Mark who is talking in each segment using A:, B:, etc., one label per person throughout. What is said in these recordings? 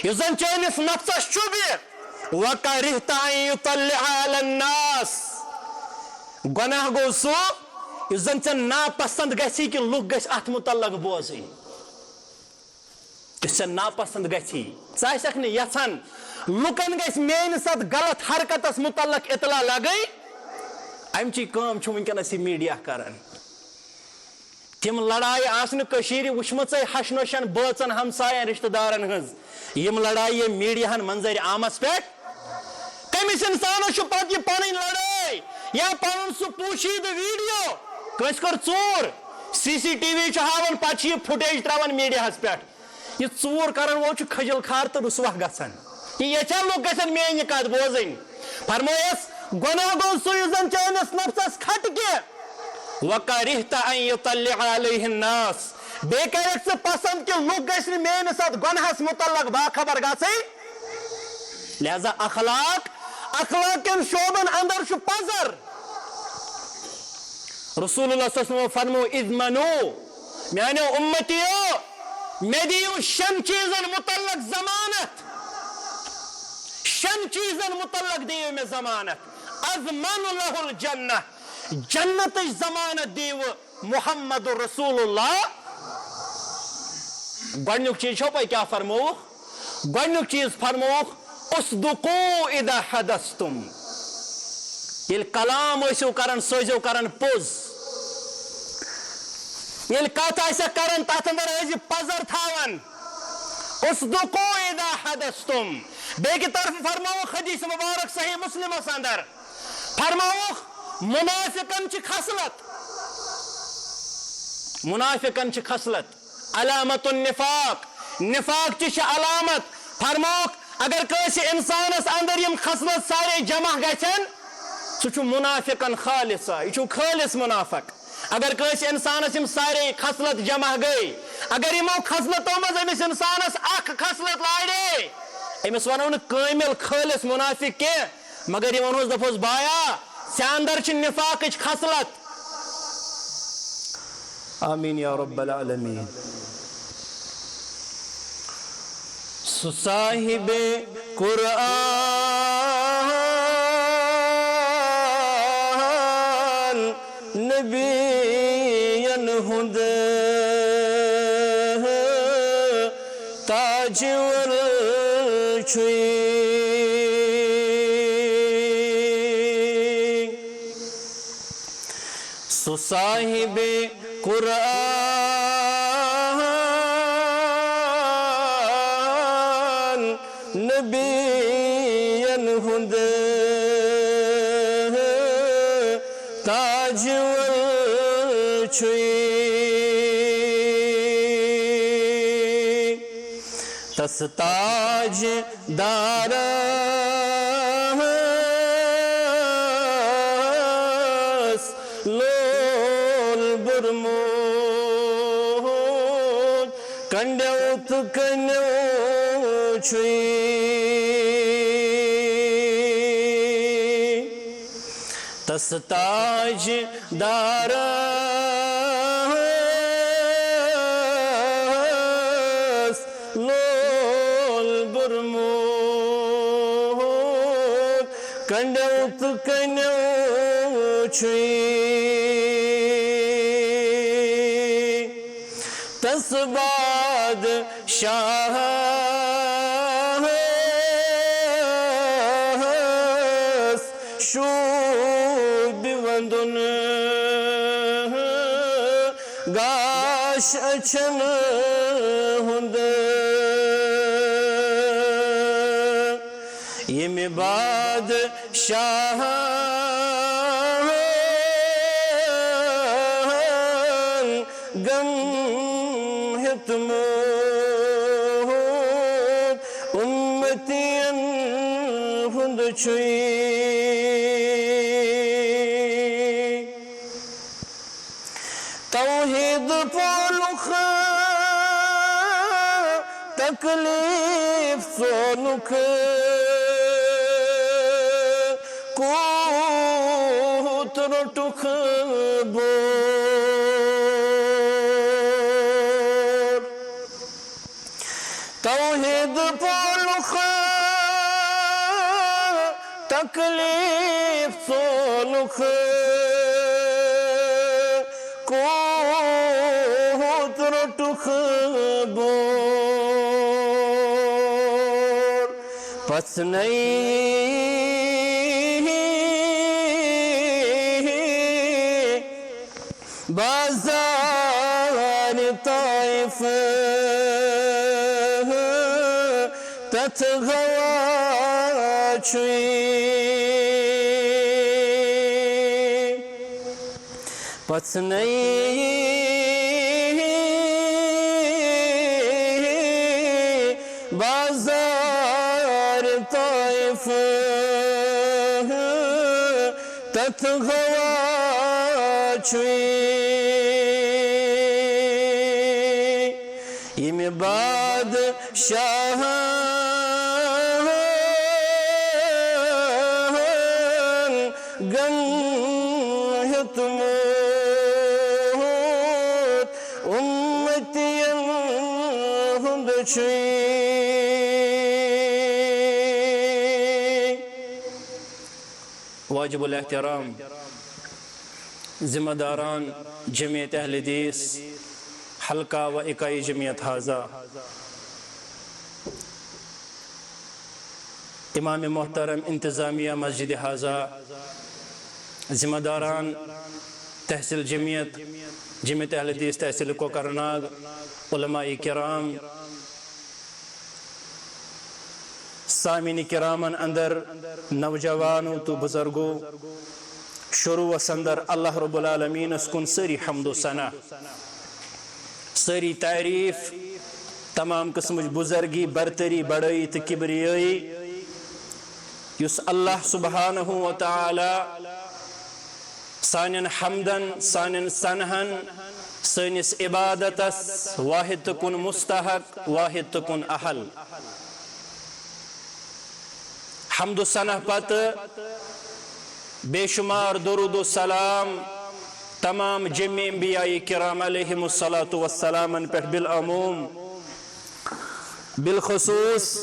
A: يزن chance نفسس چوبی وَكَرِهْتَ أَن يُطَلِّعَ عَلَى النَّاسِ گناہ گو سو یزن چن ناپسند گسی کہ لوگ گس ات متعلق بوزی اس ناپسند گسی ثک یھان لکن گس میانس ات غلط حرکتس متعلق اطلاع لگئی امچی کام ونکس یہ میڈیا کران تم لڑائی آسن وچمت ہشنوشن بٲژن ہمساین رشتہ دارن ہز یم لڑائی میڈیا منظر عامس پہ کمس انسانس پتہ یہ پن لڑائی یا پن سہ پوشید ویڈیو کس کر ژور سی سی ٹی وی ہاون پتہ یہ فوٹیج تراوان میڈیا پہ یہ ژور کرن وول کھجل کھار تو رسوا گژھان یہ یچھان لوگ گژھن میٲنۍ یہ کتھ بوزٕنۍ فرمویس گناہ گو سُہ یُس زن چٲنِس نفسس کھٹ کینٛہہ وَكَرِهْتَ أَن يُطَلِّعَ عَلَيْهِ النَّاسِ بیٚیہِ کَرٮ۪کھ ژٕ پسنٛد کہِ لُکھ گژھِ نہٕ میٲنِس اتھ گۄنہس متعلق باخبر گژھٕنۍ لہذا اخلاقن شعبن اندر چھُ پزر رسول اللہ صلی اللہ علیہ وسلم فرمو اذمنو میانیو امتیو مے دیو شن چیزن متعلق ضمانت شن چیزن متعلق دیو میں ضمانت اضمن له الجنہ جنت ضمانت دیو محمد رسول اللہ گۄڈنیُک چیز چھو پاے کیا فرمووُکھ گۄڈنیُک چیز فرمووُکھ اصدقو اذا حدثتم ییٚلہِ کلام ٲسِو کران سوزیو کران پوٚز ییٚلہِ کتھ آسیکھ کران تتھ اندر ٲسۍ پزر تھاوان اصدقو اذا حدثتم بیٚیہِ کہِ طرفہٕ فرمووُکھ حدیث مبارک صحیح مسلمس اندر فرمووُکھ منافقن چھ خصلت علامت النفاق نفاق چھ علامت فرمووکھ اگر کٲنٛسہِ انسانس اندر یم خصلت سارے جمع گژھن سُہ چھُ منافقن خالصا یہ چھُ خالص منافق اگر کٲنٛسہِ انسانس یم سارے خصلت جمع گئی اگر یمو خصلتو منٛز أمس انسانس اکھ خصلت لارے أمس ونو نہٕ کٲمل خالص منافق کینٛہہ مگر یہ ونہوس دپوس بایا ژےٚ اندر چھ نفاقٕچ خصلت آمین یا رب العالمین سُہ صاحب قرآن نبیین ہند تاجور چھُے سُہ صاحب قرآن نبیین ہند تاجور چھُے تس تاج دارس لول برمود کنڈیو تو کنیو چھُے تس تاج دارس لول برمود کنڈیو تو کنیو چھُے تس بادشاہ شوب وندن گاش اچھن ہند یم بادشاہ گن ہتمود امتین ہند چھُے توحید پولخ تکلیف سونخ کوت رٹخ بور توحید واحد پولخ تکلیف سولخ کوت رٹخ بور پس نہیں بازار طائف تت غوا چوئی پس نہیں بازار طائف تت غوا چوئی یم بادشاہ گنہت موت امتین ہند چوئی واجب الاحترام ذمہ داران جمعیت اہل حدیث حلقہ و اکائی جمعیت حاضہ امام محترم انتظامیہ مسجد حاضہ ذمہ داران تحصیل جمعیت اہل حدیث تحصیل کوکرناگ علماء کرام سامعین کرامن اندر نوجوانوں تو بزرگوں شروع و سندر اللہ رب العالمین اسکن سری حمد و ثنا سری تعریف تمام قسم بزرگی برتری بڑائی تو کبریائی یس اللہ سبحانہ و تعالی سانن حمدن سانن سنہن سانس عبادتس واحد تکن مستحق واحد تکن اہل حمد و ثنا پت بے شمار درود و سلام تمام جمع انبیاء کرام علیہم السلام پر بالعموم بالخصوص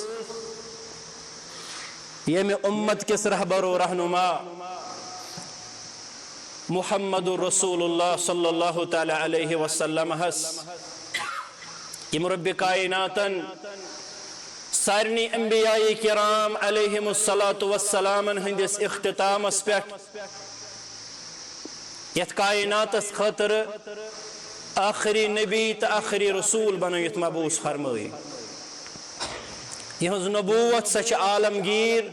A: یم امت کس رہبر و رہنما محمد رسول اللہ صلی اللہ تعالی علیہ وسلم حس یم رب کائناتن سارنی انبیاء کرام علیہم السلام ہندس اختتام اس پیٹ یت کائنات اس خاطر آخری نبی تا آخری رسول بنویت مبعوث فرمائی یہ نبوت سچ عالمگیر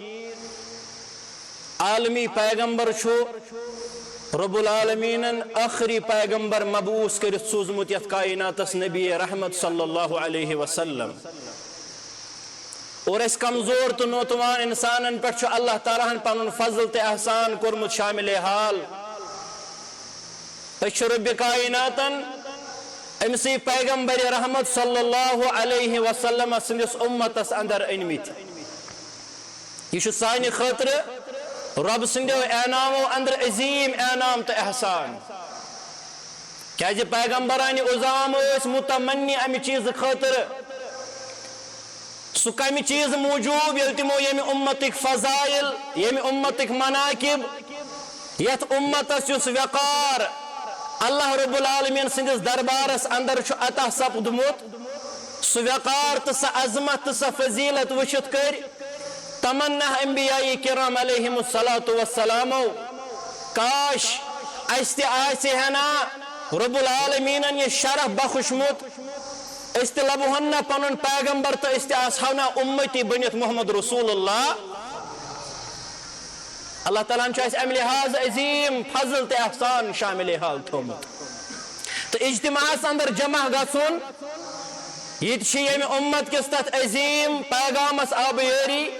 A: عالمی پیغمبر چھو رب العالمین آخری پیغمبر مبعوث کرت سوزمت یت کائنات اس نبی رحمت صلی اللہ علیہ وسلم اور اس کمزور تو نوتوان انسانن پر چھو اللہ تعالیٰ پانن فضل تے احسان کرمت شامل حال اس رب کائناتن امسی پیغمبر رحمت صلی اللہ علیہ وسلم سندس امتس اندر انمیت یہ سانی خاطر رب سندیو اعنامو اندر عظیم اعنام تو احسان کیا جی پیغمبرانی عظام اس متمنی امی چیز خاطر سو کمی چیز موجود یلتمو یمی امتک فضائل یمی امتک مناقب یت امتس یس وقار اللہ رب العالمین سندس دربارس اندر چھو عطا سپدمت سو وقار تسا عظمت تسا فضیلت وشت کر تمنا انبیاء کرام علیہم السلام کاش ایستی آسی ہنا رب العالمین یہ شرف بخشمت استلبوہنہ پنن پیغمبر تو استعاصحونا امتی بنیت محمد رسول اللہ اللہ تعالیٰ نے ایم لحاظ عظیم فضل تے احسان شامل حال تھومت تو اجتماع اندر جمع گھن یہ یم امت کس تت عظیم پیغامس آبیاری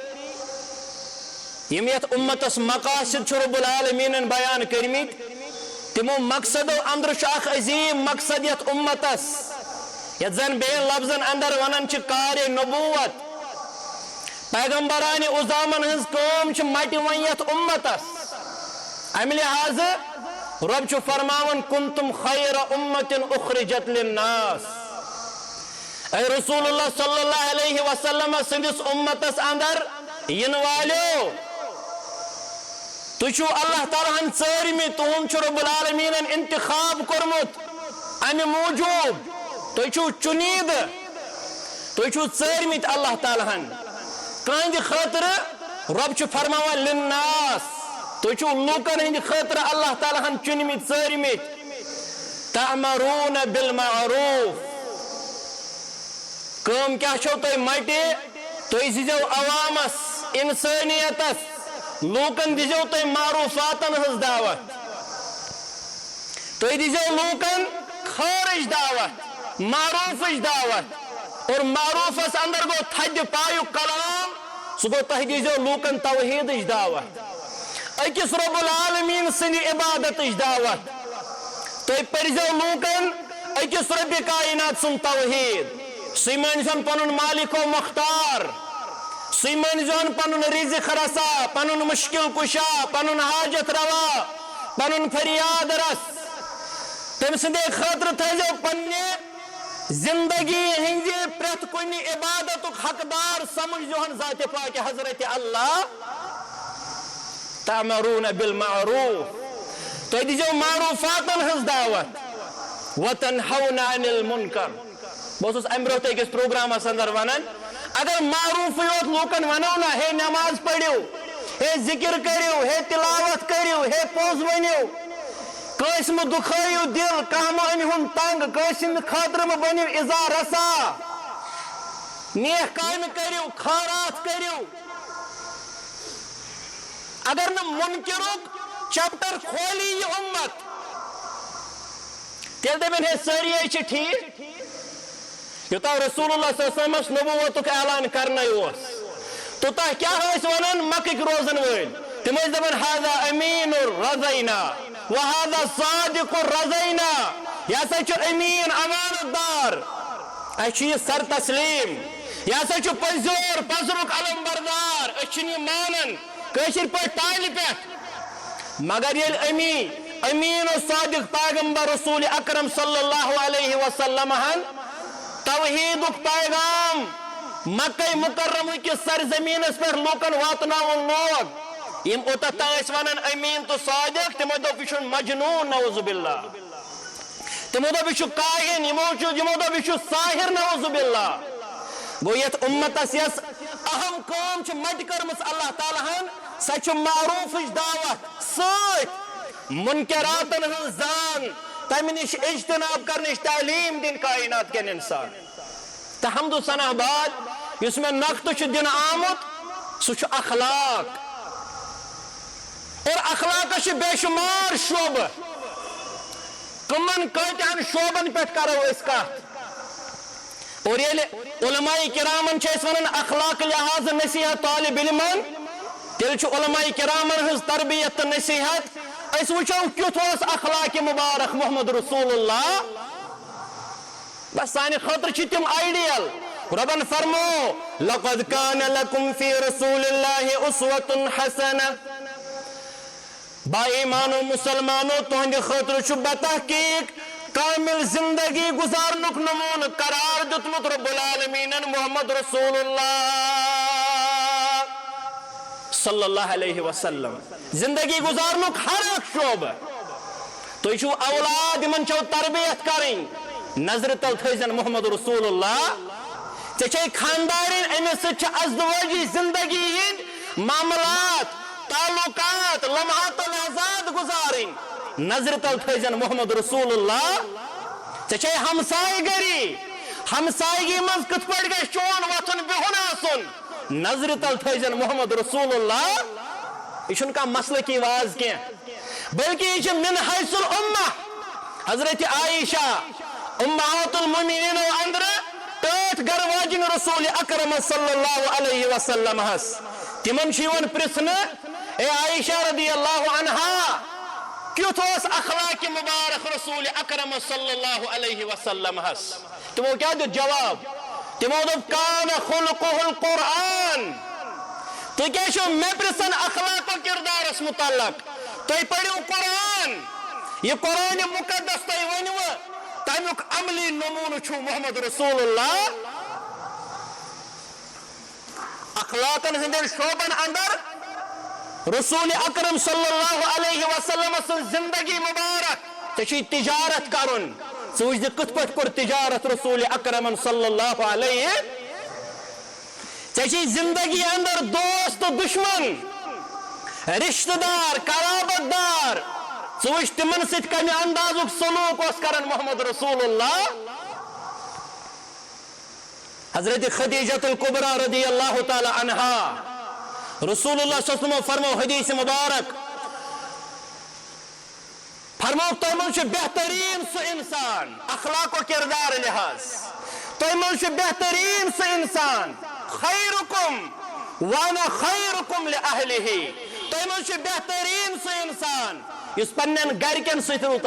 A: یم یت امتس مقاصد رب العالمین بیان کرمت تمو مقصد اندر اخ عظیم مقصد یت امتس یت زن بین لفظن اندر ونن کار نبوت پیغمبران عظامن ہز قوم مٹی ون یت امتس ام لحاظ رب فرماون کنتم خیر امت اخرجت للناس اے رسول اللہ صلی اللہ علیہ وسلم سندس امتس اندر ین والیو تُو اللہ تعالیٰ ہن ژٲرمٕتۍ تُہُنٛد چھُ رب العالمیٖنن انتخاب کوٚرمُت امہِ موٗجوٗب تُہۍ چھُو چُنیٖدٕ تُہۍ چھُو ژٲرمٕتۍ اللہ تعالیٰ ہن کٕہٕنٛدِ خٲطرٕ رب چھُ فرماوان لِلناس تُہۍ چھُو لوٗکن ہٕنٛدِ خٲطرٕ اللہ تعالیٰ ہن چُنمٕتۍ ژٲرمٕتۍ تأمرون بالمعروف کٲم کیٛاہ چھو تۄہہِ مٹہِ تُہۍ دِزیو عوامس انسٲنیتس لوٗکن دِزیو تُہۍ معروفاتن ہٕنٛز دعوت تُہۍ دِزیو لوٗکن خٲرٕچ دعوت معروفٕچ دعوت اور معروفس اندر گوٚو تھدِ پایُک کلام سُہ گوٚو تۄہہِ دِزیو لوٗکن توحیٖدٕچ دعوت أکِس رب العالمیٖن سٕنٛدِ عبادتٕچ دعوت تُہۍ پٔرزیو لوٗکن أکِس ربِ کائنات سُنٛد توحیٖد سُے مٲنۍزہون پنُن مالک و مختار سُے مٲنۍزہون پنُن رزق رسا پنُن مشکل کشا پنُن حاجت روا پنُن فریاد رس تٔمۍ سٕنٛدے خٲطرٕ تھٲیزیو پننہِ زندگی ہٕنٛزِ پرٛٮ۪تھ کُنہِ عبادتُک حقدار سمجھزہون ذاتِ پاکہِ حضرت اللہ تأمرون بالمعروف تُہۍ دِزیو معروفاتن ہٕنٛز دعوت وتنہون عن المنکر بہٕ اوسُس امہِ برونٛہہ تہِ أکِس پروگرامس اندر ونان اگر معروفٕے یوت لوٗکن ونو نا ہے نماز پٔرِو ہے ذکر کٔرِو ہے تلاوت کٔرِو ہے پوٚز ؤنِو کٲنٛسہِ مہٕ دُکھٲیِو دل کانٛہہ مہٕ أنۍہُن تنگ کٲنٛسہِ ہٕنٛدِ خٲطرٕ مہٕ بٔنِو اِزا رسا نیک کامہِ کٔرِو خٲرات کٔرِو اگر نہٕ مُنکِرُک چپٹر کھولی یہِ اُمت تیٚلہِ دپن ہے سٲری چھِ ٹھیٖک یوٚتام رسول اللہ صلی اللہ علیہ وسلم نبوتُک اعلان کرنے اوس توٚتام کیٛاہ ٲسۍ ونان مکٕکۍ روزن وٲلۍ تِم ٲسۍ دپان ہذا امین رضینا وہذا صادق رضینا یہِ ہسا چھُ امین امانت دار اسہِ چھُ یہِ سر تسلیٖم یہِ ہسا چھُ پٔزیور پزرُک علم بردار أسۍ چھِنہٕ یہِ مانان کٲشِر پٲٹھۍ ٹالہِ پٮ۪ٹھ مگر ییٚلہِ امین و صادق پیغمبر رسول اکرم صلی اللہ علیہ وسلم ہن توحیدُک پیغام مکہ مکرمہ کِس سرزمینس پٮ۪ٹھ لوٗکن واتناوُن لوگ یِم اوٚتتھ تام ٲسۍ ونان امین تہٕ صادق تِمو دوٚپ یہِ چھُ مجنوٗن نعوذ باللہ تِمو دوٚپ یہِ چھُ کاہِن یِمو دوٚپ یہِ چھُ ساحر نعوذ باللہ گوٚو یتھ اُمتس یۄس اہم کٲم چھِ مٹہِ کٔرمٕژ اللہ تعالیٰ ہن سۄ چھِ معروفٕچ دعوت سۭتۍ مُنکراتن ہٕنٛز زان تمہِ نِش اجتناب کرنٕچ تعلیٖم دِنۍ کائنات کٮ۪ن انسان تہٕ حمد و ثنا بعد یُس مےٚ نۄقطہٕ چھُ دِنہٕ آمُت سُہ چھُ اخلاق اور اخلاقس چھِ بے شُمار شعبہٕ کٕمن کۭتہن شعبن پٮ۪ٹھ کرو أسۍ کتھ اور ییٚلہِ علماء کرامن چھِ أسۍ ونان اخلاق لحاظ نصیحت طالب علمن تیٚلہِ چھُ علماء کرامن ہٕنٛز تربیت تہٕ نصیحت أسۍ وٕچھو کیُتھ اوس اخلاق مبارک محمد رسول اللہ بس سانہِ خٲطرٕ چھِ تِم آیڈیل ربن فرمو لقد كان لكم في رسول الله اسوة حسنة با ایمانو مسلمانو تہنٛدِ خٲطرٕ چھُ بتحقیق کامل زندگی گزارنُک نموٗنہٕ قرار دیُتمُت رب العالمیٖنن محمد رسول اللہ صلی اللہ علیہ وسلم زندگی گزارنُک ہر اکھ شعبہٕ تُہۍ چھُو اولاد یِمن چھو تربیت کرٕنۍ نظرِ تل تھٲیزن محمد رسول اللہ ژےٚ چھے خاندارٕنۍ أمِس سۭتۍ چھِ ازدوٲجی زندگی ہٕنٛدۍ معاملات تعلقات لمحات الحظات گزارٕنۍ نظرِ تل تھٲیزن محمد رسول اللہ ژےٚ چھے ہمسایہِ گری ہمسایگی منٛز کِتھ پٲٹھۍ گژھِ چون وۄتھُن بِہُن آسُن نظرِ تل تھٲیزن محمد رسول اللہ یہِ چھُنہٕ کانٛہہ مسلکی واز کینٛہہ بلکہ یہِ چھِ من حیث الامہ حضرت عائشہ امہات المؤمنین اندرٕ ٹٲٹھ گرٕ واجِنۍ رسول اکرم صلی اللہ علیہ وسلم ہس تِمن چھُ یِوان پرژھنہٕ اے عائشہ رضی اللہ عنہا کیُتھ اوس اخلاق مبارک رسول اکرم صلی اللہ علیہ وسلم ہس تِمو کیٛاہ دیُت جواب تِمو دوٚپ کان خلقہ القرآن تُہۍ کیٛازِ چھِو مےٚ پرژھان اخلاق و کردارس متعلق تُہۍ پٔرِو قرآن یہِ قرآنِ مُقدس تۄہہِ ؤنوٕ تمیک عملی نمونہ چھو محمد رسول اللہ اخلاقن ہندین شعبن اندر رسول اکرم صلی اللہ علیہ وسلم سن زندگی مبارک ٹھیک تجارت کرن سوچ دے کت پٹ کر تجارت رسول اکرم صلی اللہ علیہ ٹھیک زندگی اندر دوست دشمن رشتہ دار قرابت دار سوچ تمن ست کمی اندازک سلوک اس کرن محمد رسول اللہ حضرت خدیجہ الکبریٰ رضی اللہ تعالی عنہا رسول اللہ صلی اللہ علیہ وسلم فرمو حدیث مبارک فرمو تیمن سے بہترین سو انسان اخلاق و کردار لحاظ تیمن سے بہترین سو انسان خیرکم وانا خیرکم لأہلہ تیمن سے بہترین سو انسان اس پنن گرکن ست رت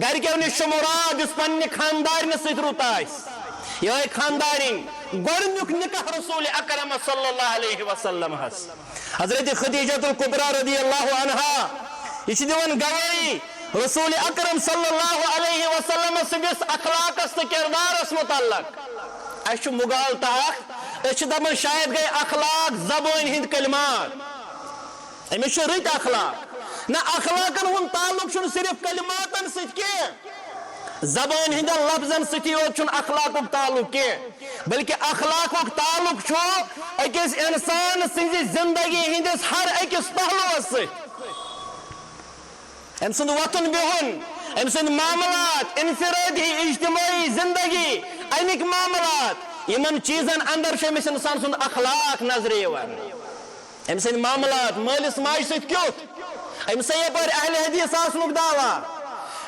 A: گرکن شمراد اس پنہ خاندارن ست رت یہ خاندارن گۄڈنیُک نکاح رسول اکرم صلی اللہ علیہ وسلم حضرت خدیجہ الکبریٰ رضی اللہ عنہا یہ دِوان گواہی رسول اکرم صلی اللہ علیہ وسلم سندس اخلاقس تو کردارس متعلق اس مغالطہ اس دپان شاید گئی اخلاق زبان ہند کلمات امس رت اخلاق نہ اخلاقن ہند تعلق صرف کلماتن ست کی زبان ہند لفظن ستی یوت اخلاق تعلق کی بلکہ اخلاق تعلق چھو اکس انسان سنزی زندگی ہندس ہر اکس پہلوس ست ام سند وطن بہن ام سند معاملات انفرادی اجتماعی زندگی امک معاملات یمن چیزن اندر امس انسان سند اخلاق نظر یوان ام سند معاملات مالس ماج ست کیت ام سے یپر اہل حدیث آسنک دعویٰ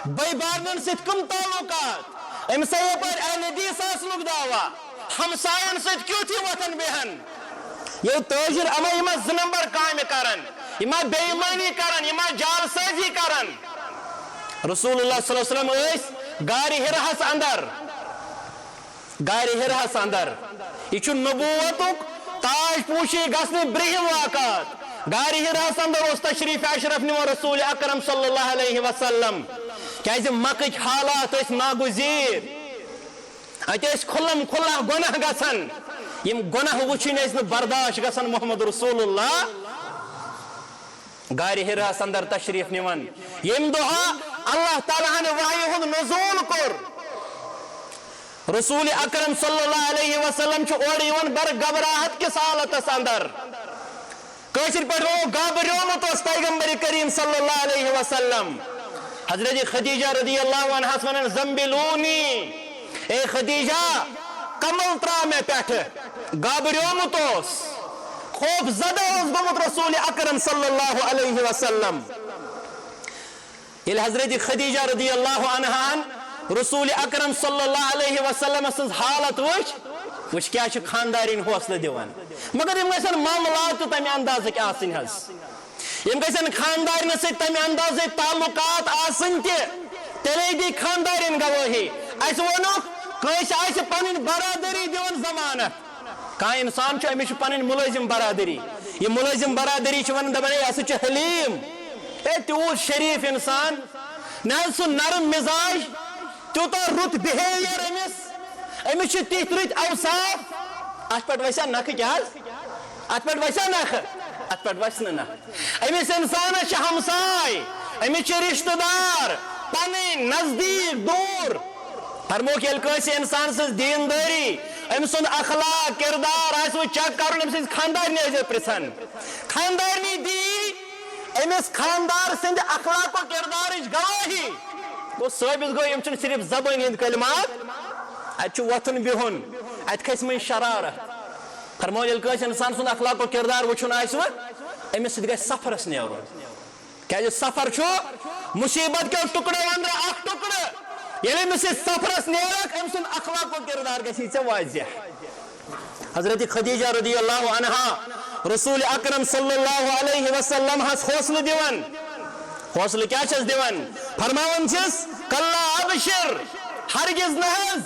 A: بھائی بارنن ست کم تعلقات ام سے یپر اہل حدیث آسنک دعویٰ ہمسائن ست کیت ہی وطن بہن یہ تاجر اما یما زنمبر کام کرن یما بے ایمانی کرن یما جال سازی کرن رسول اللہ صلی اللہ علیہ وسلم اس گاری ہرہس اندر یہ نبوتک تاج پوشی گسن برہم واقعات گاری ہرہس اندر اس تشریف اشرف نمو رسول اکرم صلی اللہ علیہ وسلم کیازِ مکہ حالات اس ناگزیر ات کھلم کھلا گناہ گسن یم گناہ وچھن اس برداشت گسن محمد رسول اللہ گاری ہرہس اندر تشریف نوان یم دہا اللہ تعالیٰ نے وحی ہند نزول کر رسول اکرم صلی اللہ علیہ وسلم اور یوان بر گبراہت کس حالتس اندر کشر پر وہ گابریومت اس پیغمبر کریم صلی اللہ علیہ وسلم حضرت خدیجہ رضی اللہ عنہ ونن زنبلونی اے خدیجہ کمل ترا میں پیٹھ گابریومت اس خوف زدہ اس گمت رسول اکرم صلی اللہ علیہ وسلم حضرت خدیجہ رضی اللہ عنہ رسول اکرم صلی اللہ علیہ وسلم سنز حالت وچ کیا خاندارین حوصلہ دیوان مگر یم گژھن معاملات تمہ اندازک آسن یم گژھن خاندارین ست تمہ انداز تعلقات آسن تیلے دی خاندارین گواہی اس ونوک کٲنٛسہِ آسہِ پنٕنۍ برادری دِوان ضمانت کانٛہہ انسان چھُ أمِس چھُ پنٕنۍ مُلٲزِم برادری یہ مُلٲزِم برادری چھِ ونان دپان ہے ہسا چھُ حلیم اے تیوٗت شریف انسان نہ حظ سُہ نرم مزاج تیوٗتاہ رُت بِہیویر أمِس چھِ تِتھۍ رٕتۍ اوصاف اتھ پٮ۪ٹھ وسیا نکھٕ کیٛاہ حظ اتھ پٮ۪ٹھ وسیا نکھٕ اتھ پٮ۪ٹھ وسہِ نہٕ نکھٕ أمِس انسانس چھِ ہمساے أمِس چھِ رشتہٕ دار پنٕنۍ نزدیٖک دوٗر فرموک ییٚلہِ کٲنٛسہِ انسان سٕنٛز دیندٲری أمۍ سُنٛد اخلاق کردار آسہِ وۄنۍ چیک کرُن أمۍ سٕنٛزِ خاندارنہِ ٲسۍزیو پرژھان خاندارنی دی أمِس خاندار سٕنٛدِ اخلاق و کردارٕچ گواہی گوٚو ثٲبت گوٚو یِم چھِنہٕ صرف زبٲنۍ ہٕنٛدۍ کلمات اتہِ چھُ وۄتھُن بِہُن اتہِ کھسہِ مٔنٛزۍ شرارت فرمو ییٚلہِ کٲنٛسہِ انسان سُنٛد اخلاق و کردار وٕچھُن آسِوٕ أمِس سۭتۍ گژھِ سفرس نیرُن کیازِ سفر چھُ مصیبت کیو ٹُکڑو اندرٕ اکھ ٹُکڑٕ ییٚلہِ أمِس سۭتۍ سفرس نیرکھ أمۍ سُنٛد اخلاق و کردار گژھی ژےٚ واضح حضرت خدیجہ رضی اللہ عنہا رسول اکرم صلی اللہ علیہ وسلم ہس حوصلہ دیوان حوصلہ کیا چھس دیوان فرماوان چھس کلا ابشر ہرگز نہ حظ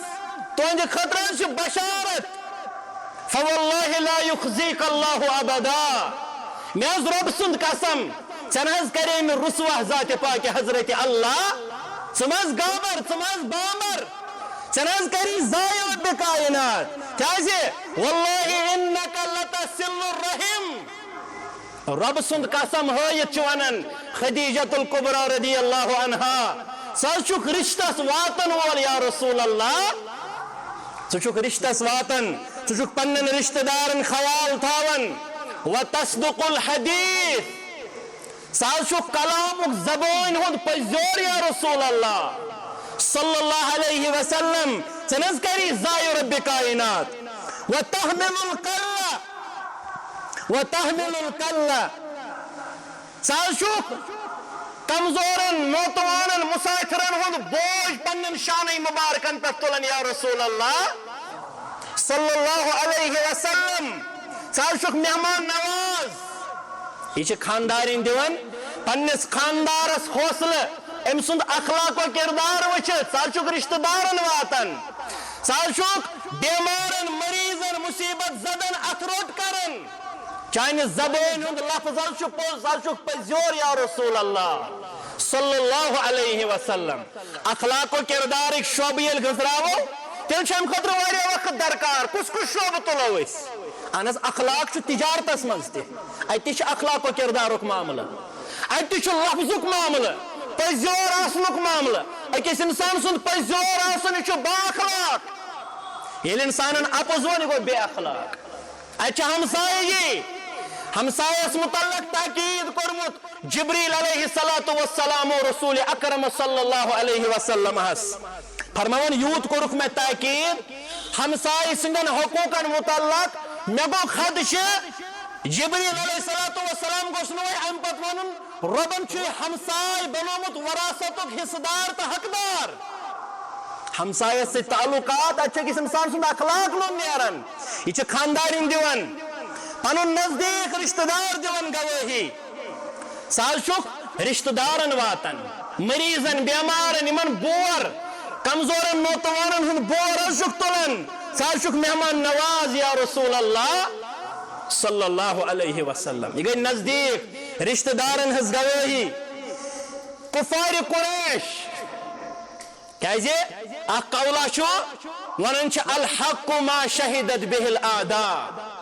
A: تہنٛدِ خٲطرٕ چھِ بشارت فواللہ لا یخزیک اللہ ابدا مےٚ حظ رۄب سُنٛد قسم ژےٚ نہ حظ کرے مےٚ رسوا ذاتِ پاکہِ حضرت اللہ ثمز گابر ثمز بامر چناز کری زائے رب کائنات کیازے واللہ انکا لتسل الرحم رب سند قسم ہائیت چوانن خدیجت القبرہ رضی اللہ عنہا سچک رشتس واتن وال یا رسول اللہ سچک رشتس واتن سچک پنن رشتہ دارن خیال تھاون وتصدق الحدیث سچک کلامک زبان ہند پزور یا رسول اللہ صلی اللہ علیہ وسلم چنز کری زائے رب کائنات وتحمل الکلہ سچک کمزورن نوتوانن مسافرن ہند بوجھ پنن شانہ مبارکن پہ تلن یا رسول اللہ صلی اللہ علیہ وسلم سچک مہمان نواز یہ خاندارین دیون پنس خاندارس حوصلہ ام سند اخلاق و کردار وچت سچک رشتہ دارن واتن سچک بیمارن مریضن مصیبت زدن اتروٹ کرن چانہ زبان ہند لفظ سچک پزور یا رسول اللہ صلی اللہ علیہ وسلم اخلاق و کردار ایک شعبہ یل گزراو تیل ام خطر واریاہ وقت درکار کس شعبہ تلو اس اہن اخلاق تجارتس مز تہ اتہ اخلاق و کردارک معاملہ اتہ لفظک معاملہ پزور آسنک معاملہ اکس انسان سند پزور آسن یہ با اخلاق یل انسان اپز ون گو بے اخلاق اتہ ہمسایگی ہمسایس متعلق تاکید کرمت جبریل علیہ السلام و رسول اکرم صلی اللہ علیہ وسلم فرماون یوت کورک میں تاکید ہمسائی سندن حقوقن متعلق میں گو خدشہ جبریل علیہ السلام گوشنو ام پت ونن ربن چھ ہمسائی بنومت وراثتک حصہ دار تو حقدار ہمسایس سے تعلقات اچھے کس انسان سند اخلاق لون نیرن یہ خاندارین دیون پنن نزدیک رشتہ دار دیون گواہی سالشک رشتہ دارن واتن مریضن بیمارن یمن بور کمزورن نوتوانن ہن بور اشک تلن سالشک مہمان نواز یا رسول اللہ صلی اللہ علیہ وسلم یہ گئی نزدیک رشتہ دارن ہز گواہی کفار قریش کیازے اخ قولا چھو ونن چھ الحق ما شہدت به الاعداء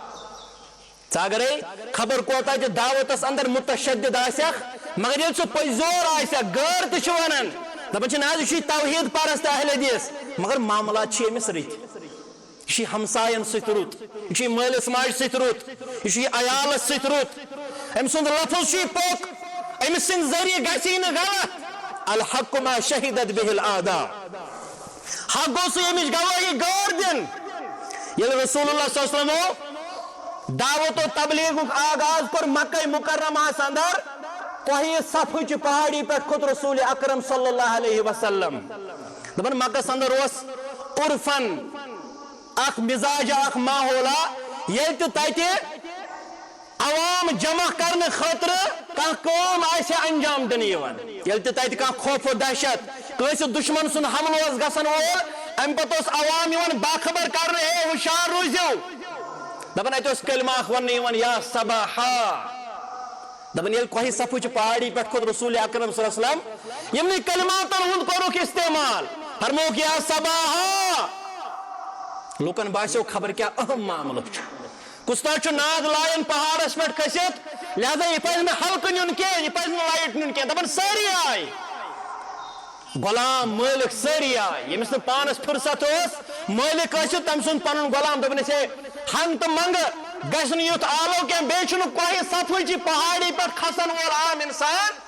A: اگرے خبر کوتا جو دعوتس اندر متشدد آسیخ مگر یہ سو پزور آسیخ غیر تہ ونان دپان چھ ناز یہ توحید پرست اہل حدیث مگر معاملات چھ امس رت یہ ہمساین ست رت یہ مالس ماج ست رت یہ عیالس ست رت ام سند لفظ چھ پوک ام سند ذریعہ گژھی نہ غلط الحق ما شہدت به الاعداء حق گو سو امچ گواہی غور دن یل رسول اللہ صلی اللہ علیہ وسلم دعوت و تبلیغ آغاز کر مکہ مکرمہ اندر کوئی صفحہ پہاڑی پہ کھت رسول اکرم صلی اللہ علیہ وسلم دبن مکہ اندر اس عرفن اخ مزاج اخ ماحولا یہ تتہ عوام جمع کرنے خاطر کان قوم آسہ انجام دن یوان یل تتہ کان خوف و دہشت کس دشمن سن حملہ اس گسن وول ام پتہ اس عوام یوان باخبر کرنے ہے ہوشیار روزیو دبن اتہ کلمہ اخ ون یا صباحا دبن یل کوئی صفحہ پہاڑی پہ خود رسول اکرم صلی اللہ علیہ وسلم یمنی کلماتن ہند کورک استعمال فرموک یا صباحا لوکن باسیو خبر کیا اہم معاملہ کستا چھ ناد لائن پہاڑس پہ کھسیت لہذا یہ پہ حلقہ نیون کی یہ پہ لائٹ نیون کی دبن ساری آئی غلام مالک ساری آئی یمس نے پانس فرصت اس مالک ٲسِتھ تم سن پنن غلام دبن اسے ہن تو منگ گژھن یُتھ آلو کی بیچ کوئی صفحہ پہاڑی پہ کھسن وول عام انسان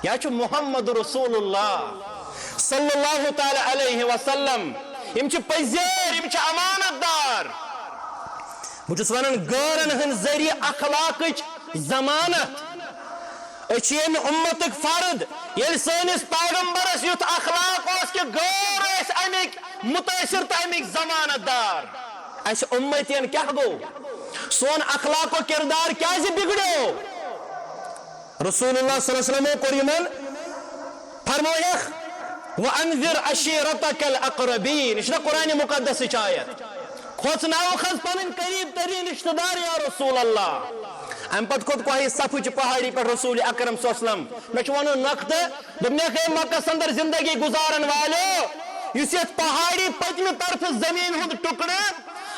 A: یا چھ محمد رسول اللہ صلی اللہ تعالی علیہ وسلم یم چھ پزیر یم چھ امانت دار بہت ونان غورن ہند ذریعہ اخلاقچ ضمانت اچھین امتک فرد یل سانس پیغمبرس یُتھ اخلاق اس کہ غور اس امیک متاثر تو امیک ضمانت دار اس امتین کیا گو سون اخلاق و کردار کیا بگڑو رسول اللہ صلی اللہ علیہ وسلم قریمن فرمویخ وَأَنذِرْ عَشِيرَتَكَ الْأَقْرَبِينَ اس قرآن مقدس آیت کھوچناو خز پنن قریب ترین رشتہ دار یا رسول اللہ ام پت کھوت کوہ صفچ پہاڑی پر رسول اکرم صلی اللہ علیہ وسلم میں ون نقطہ دنیا مکہ اندر زندگی گزارن والو اس یت پہاڑی پتم طرف زمین ہند ٹکڑے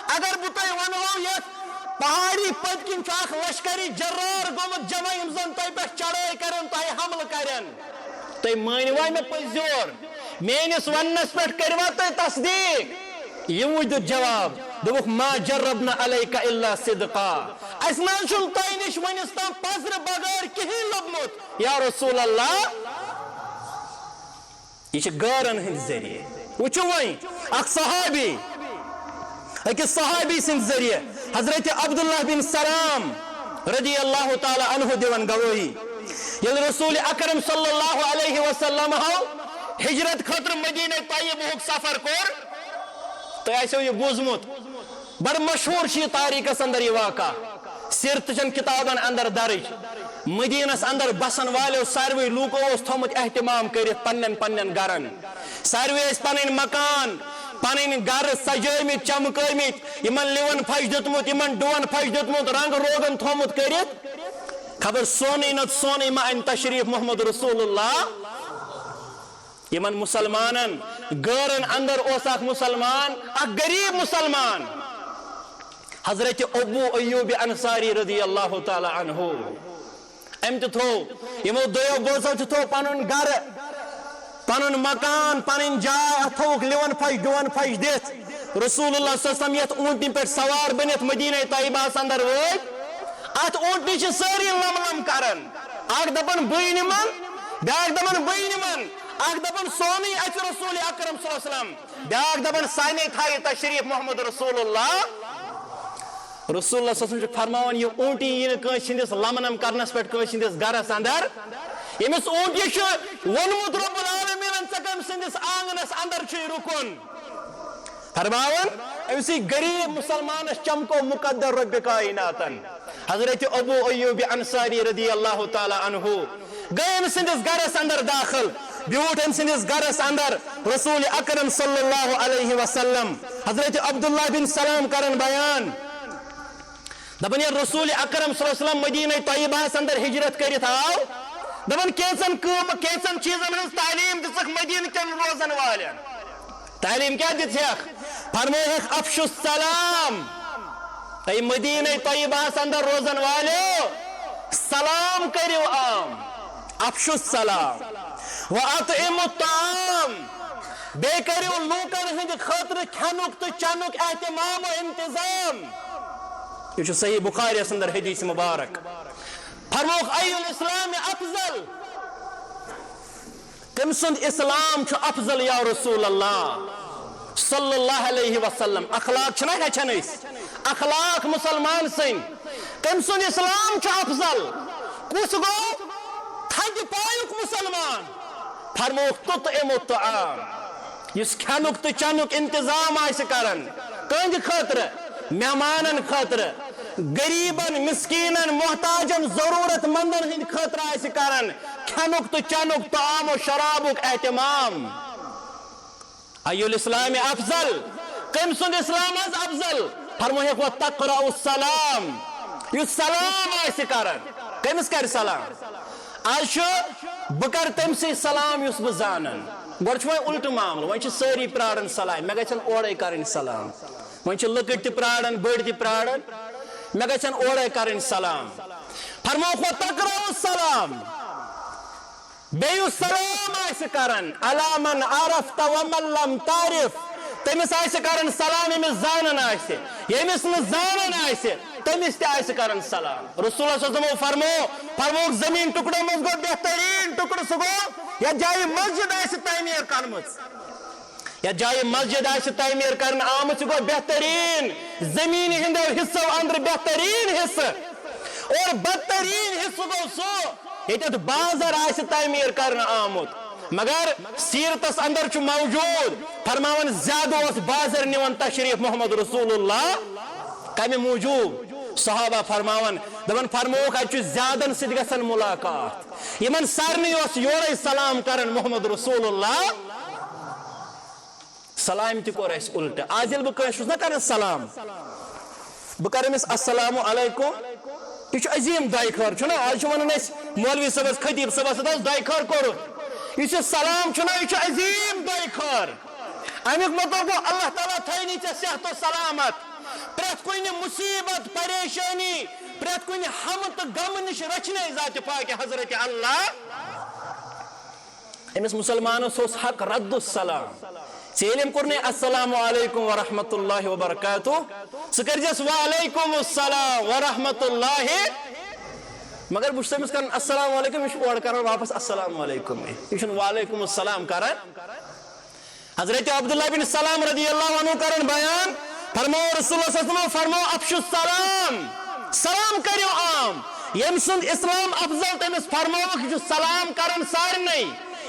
A: اگر بہ تہ ونو یت پہاڑی پتکن لشکری جرار گومت جمع یم زن تہ پہ چڑھائی کرن تہ حملہ کرن تہ مانوا مے پزیور میانس ونس پہ کروا تہ تصدیق یم دیت جواب دوک ما جربنا علیک الا صدقا اس نا چھن تہ نش ونس تام پزر بغیر کہین لبمت یا رسول اللہ یہ غارن ہند ذریعہ وچو وین اخ صحابی اکس صحابی سند ذریعہ حضرت عبداللہ بن سلام رضی اللہ تعالی عنہ دیون گواہی یل رسول اکرم صلی اللہ علیہ وسلم ہجرت خاطر مدینہ طیبہ سفر کور تو ایسو یہ بوزمت بڑا مشہور چھ تاریخ اندر یہ واقعہ سیرت چن کتابن اندر درج مدینس اندر بسن والو ساروی لوکو اس تھومت اہتمام کرت پنن پنن گرن ساروی اس پنن مکان پنن گر سجٲمٕتۍ چمکٲمٕتۍ یمن لیون پھش دیُتمُت یمن ڈون پھش دیُتمُت رنگ روگن تھومت کرت خبر سونے نت سونے ما ان تشریف محمد رسول اللہ یمن مسلمانن غارن اندر اوس اخ مسلمان اخ غریب مسلمان حضرت ابو ایوب انصاری رضی اللہ تعالی عنہ ام تھو یمو دویو بوزو تھو پنن گر پنن مکان پنن جائے تھوک لیون پھش ڈون پھش دت رسول اللہ صلی اللہ علیہ وسلم یت اونٹنی پہ سوار بنت مدینہ طیبہ اندر وٲتۍ ات اونٹنی چھ ساری لم لم کرن اخ دپن بے نمن بیاکھ دپن بے نمن اخ دپن سونی اچ رسول اکرم صلی اللہ علیہ وسلم بیاکھ دپن سانے تھایہِ تشریف محمد رسول اللہ رسول اللہ صلی اللہ علیہ وسلم فرماون یہ اونٹی یہ کٲنٛسہِ ہٕنٛدِس لمنم کرنس پہ کٲنٛسہِ ہٕنٛدِس گرس اندر یمس اونٹی چھ وونمت رب العالمین ژےٚ کٔمۍ سٕنٛدِس آنگنس اندر چھُے رکن فرماون امسی غریب مسلمانس چمکو مقدر رب کائناتن حضرت ابو ایوب انصاری رضی اللہ تعالی عنہ گئے ام سندس گرس اندر داخل بیوٹ ام سندس گرس اندر رسول اکرم صلی اللہ علیہ وسلم حضرت عبداللہ بن سلام کرن بیان دپن یہ رسول اکرم صلی اللہ علیہ وسلم مدینہ طیبہ اندر ہجرت کرت آو دپن کیسن چیزن ہز تعلیم دژک مدینہ کن روزن والن تعلیم کیا دژک فرمویک افشو السلام ای مدینہ طیبہ اندر روزن والو سلام کریو عام افشو السلام واطعموا الطعام بے کریو لوکن ہند خاطر کھنک تو چنک اہتمام و انتظام یہ صحیح بخاری اندر حدیث مبارک فرموک ای الاسلام افضل کم سند اسلام چھو افضل یا رسول اللہ صلی اللہ علیہ وسلم اخلاق چھنا ہچن اس اخلاق مسلمان سن کم سند اسلام چھو افضل کس گو تھد پایک مسلمان فرموک تطعم الطعام یس کھنک تو چنک انتظام آئیس کرن کند خاطر مہمانن خاطر غریبن مسکینن محتاجن ضرورت مندن ہند خاطر آئیس کرن کھنک تو چنک طعام و شرابک اہتمام ایو الاسلام افضل کم سند اسلام از افضل فرمویک و تقرأ السلام یس سلام آئیس کرن کمس کر سلام آج بکر تم سے سلام یس بزانن گوڑ وی الٹ معاملہ وی ساری پرارن سلام میں گھن اوڑے کرن سلام وی لکٹ تہ پرارن بڑ تہ پرارن میں گھن اوڑے کرن سلام فرموک و تقرأ السلام بیو سلام آئیس کرن علی من عرفت ومن لم تعرف تمس آئیس کرن سلام یمس زانن آئیس یمس نہ زانن آئیس تمس تہ آئیس کرن سلام رسول اللہ صلی اللہ علیہ وسلم فرموک زمین ٹکڑوں مز گو بہترین ٹکڑ سہ گو یا جائے مسجد آئیس تعمیر کرمز یا جائے مسجد آئیس تعمیر کرن آمت سہ گو بہترین زمین ہندو حصہ اندر بہترین حصہ اور بدترین حصہ گو سو یہ بازر آئیس تعمیر کرن آمت مگر سیرتس اندر چھ موجود فرماون زیادہ اس بازر نیون تشریف محمد رسول اللہ کمی موجود صحابہ فرماون دپن فرموک اتھ زیادن سۭتۍ گژھن ملاقات یمن سارنٕے اوس یورے سلام کرن محمد رسول اللہ سلام تہ کوٚر اسہِ الٹہ آز ییٚلہِ بہٕ کٲنٛسہِ چھُس نا کران سلام بہٕ کرٕ أمِس السلام علیکم یہ عظیم دائی خار چھنا آج ونان مولوی صاحب خطیب صاحب دائی خار کور یہ سلام چھنا یہ عظیم دائی خار امیک مطلب گو اللہ تعالیٰ تھینی ژے صحت و سلامت پریت کن مصیبت پریشانی پریت کن ہم تو غم نش رچنے ذات پاک حضرت اللہ امس مسلمانس حق رد السلام ژےٚ کورنے السلام علیکم ورحمۃ اللہ وبرکاتہ ثس وعلیکم السلام ورحمۃ اللہ مگر بہت تمس کر السلام علیکم یہ اور کر واپس السلام علیکم یہ وعلیکم السلام کران حضرت عبداللہ بن سلام رضی اللہ عنہ کرن بیان فرمو رسول اللہ صلی اللہ علیہ وسلم فرمو افشو السلام سلام کریو عام یم سند اسلام افضل تمس فرمو جو سلام کرن سارنے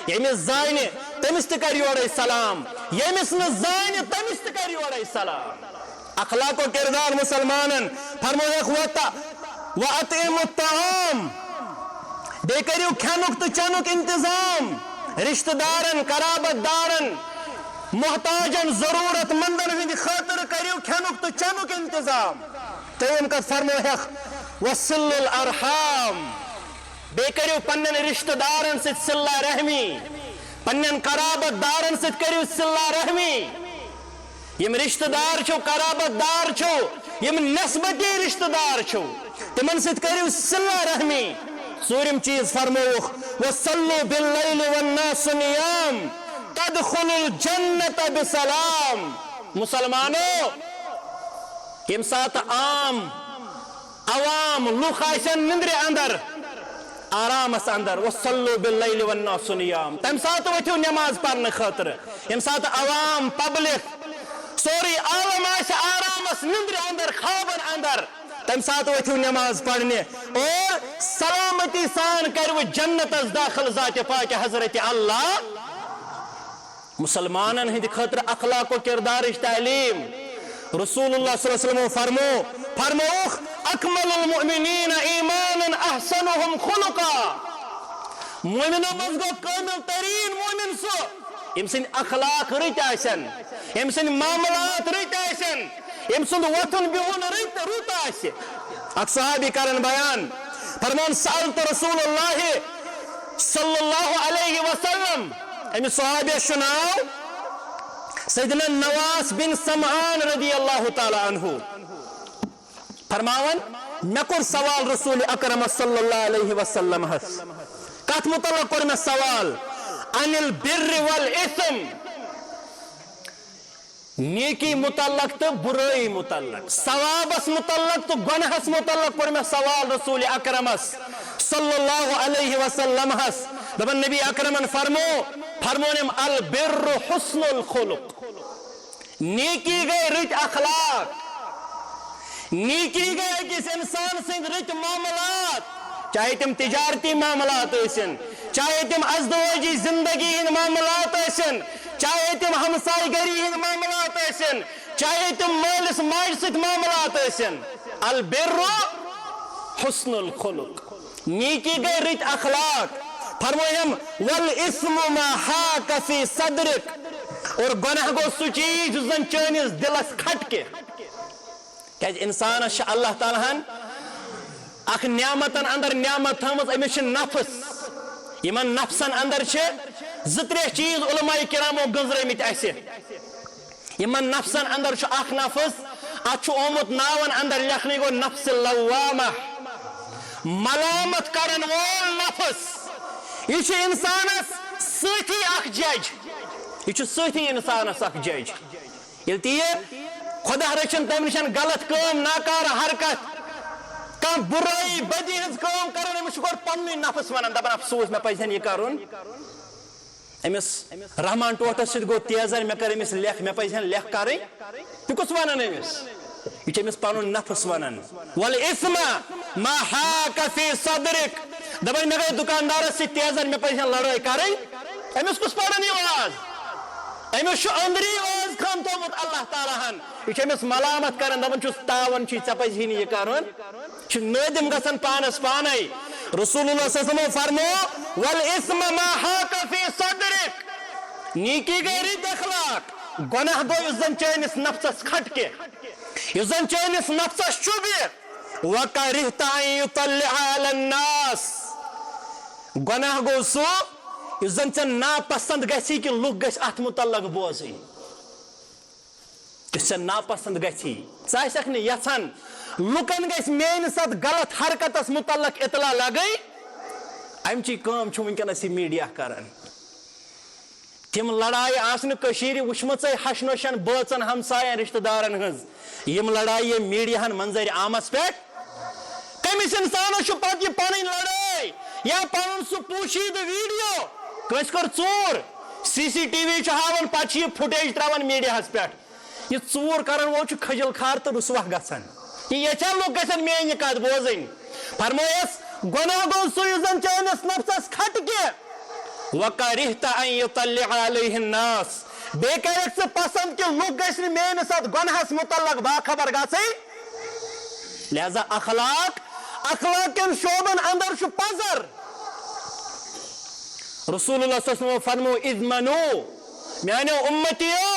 A: یمس زانہ تمس تہ کر یورے سلام یمس نہ زانہ تمس تہ کر یورے سلام اخلاق و کردار مسلمانن فرمو اخوتا واطعموا الطعام بے کریو کھنک تو چنک انتظام رشتہ دارن قرابت دارن محتاجن ضرورت مندن ہند خاطر کریو کھنک تو چنک انتظام تیم کت فرمو ہیخ وصل الارحام بے کریو پنن رشتہ دارن ست صلہ رحمی پنن قرابت دارن ست کریو صلہ رحمی یم رشتہ دار چھو قرابت دار چھو یم نسبتی رشتہ دار چھو تمن ست کریو صلہ رحمی ژوٗرِم چیز فرمووُکھ وصلوا باللیل والناس نیام تدخل الجنت بسلام مسلمانو یم سات عام عوام لوک آسن نندر اندر آرامس اندر وصلوا باللیل والناس نیام تم سات وتھو نماز پرنے خاطر یم سات عوام پبلک سوری عالم آسہ آرامس نندر اندر خوابن اندر تم سات وتھو نماز پڑھنے اور سلامتی سان کرو جنت از داخل ذات پاک حضرت اللہ مسلمانن ہند خاطر اخلاق و کردارش تعلیم رسول اللہ صلی اللہ علیہ وسلم فرموخ اکمل المؤمنین ایمانا احسنهم خلقا مومنو مز گو کامل ترین مومن سو یم سن اخلاق رت آسن یم سن معاملات رت آسن یم سند وتھن بہن رت آسہ اک صحابی کرن بیان فرمان سألت رسول اللہ صلی اللہ علیہ وسلم امی صحابی شناو سیدنا نواس بن سمعان رضی اللہ تعالی عنہ فرماون میں کور سوال رسول اکرم صلی اللہ علیہ وسلم ہس کت متعلق کور میں سوال عن البر والاسم نیکی متعلق تو برائی متعلق ثوابس متعلق تو گناہس متعلق کور میں سوال رسول اکرمس صلی اللہ علیہ وسلم ہس دبن نبی اکرمن فرمونم البر حسن الخلق نیکی گئے رت اخلاق نیکی گئے کس انسان سند رت معاملات چاہے تم تجارتی معاملات ٲسِن چاہے تم ازدواجی زندگی ہند معاملات ٲسِن چاہے تم ہمسائی گری ہند معاملات ٲسِن چاہے تم مالس ماج ست معاملات ٲسِن البر حسن الخلق نیکی گئے رت اخلاق فرمویم والاسم ما حاک فی صدرک اور گناہ گو سو چیز زن چانس دلس کھٹکے کہ انسانس اللہ تعالیٰ ہن اخ نعمتن اندر نعمت تھامت امس نفس یمن نفسن اندر زترے چیز علماء کرامو گنزرمت اسہ یمن نفسن اندر اخ نفس ات آمت ناون اندر لکھنے گو نفس لوامہ ملامت کرن وول نفس یہ انسانس سۭتی اخ جج یہ سۭتی انسانس اخ جج یل تہ خدا رچن تم نشن غلط کام ناکار حرکت کم برائی بدی ہز کام کرن امس گو پنن نفس ونان دپان افسوس میں پزن یہ کرن امس رحمان ٹوٹس ست گو تیزر میں کر امس لکھ میں پزن لکھ کریں یہ کس ونان امس یہ امس پنن نفس ونان والاسم ما حاک فی صدرک دپان میں گئی دکاندارس ست تیزر میں پزن لڑائی کریں امس کس پڑھن یہ آواز امس اندری آواز خان تھومت اللہ تعالیٰ ہن یہ امس ملامت کران دپان چھس تاون چھ ژے پزی یہ کرن چھ نادم گژھان پانس پانے رسول اللہ صلی اللہ علیہ وسلم فرمو والاسم ما حاک فی صدرک نیکی گئی رت اخلاق گناہ گو یس زن چانس نفسس کھٹکے یس زن چانس نفسس چوبہ وَكَرِهْتَ أَن يُطَلِّعَ عَلَى النَّاسِ گناہ گو سو یُس زن ژےٚ ناپسند گژھی کہ لُکھ گژھِ اتھ متعلق بوزٕنۍ یُس ژےٚ ناپسند گژھی ژٕ آسکھ نہٕ یژھان لُکن گژھِ میٲنِس اتھ غلط حرکتس متعلق اطلاع لگٕنۍ امچی کٲم چھُ وٕنکیٚنس یہِ میٖڈیا کران تِم لڑایہِ آسنہٕ کٔشیٖرِ وٕچھمٕژے ہشنوشن بٲژن ہمساین رشتہٕ دارن ہٕنٛز یِم لڑایہِ ییٚمہِ میٖڈیاہن منظرِ عامس پٮ۪ٹھ کٔمِس اِنسانس چھُ پتہٕ یہِ پنٕنۍ لڑٲے یا پنُن سُہ پوٗشیٖدٕ ویٖڈیو کٲنٛسہِ کٔر ژوٗر CCTV چھُ ہاوان پتہٕ چھِ یہِ فُٹیج تراوان میٖڈیاہس پٮ۪ٹھ یہِ ژوٗر کرن وول چھُ کھٔجل کھار تہٕ رُسوا گژھان یہِ یژھان لُکھ گژھن میٲنۍ یہِ کتھ بوزٕنۍ فرمٲیس گۄناہ گوٚو سُہ یُس زن چٲنِس نفسس کھٹہِ کہِ وَكَرِهْتَ أَن يُطَلِّعَ عَلَيْهِ النَّاسِ بیٚیہِ کَرٮ۪کھ ژٕ پسنٛد کہِ لُکھ گژھِ نہٕ میٲنِس اتھ گۄنہس متعلق باخبر گژھٕنۍ لہذا اخلاقن شوبن اندر چھُ پزر رسول اللہ صلی اللہ علیہ وسلم فرمو اِذْمَنُوا میانیو اُمتیو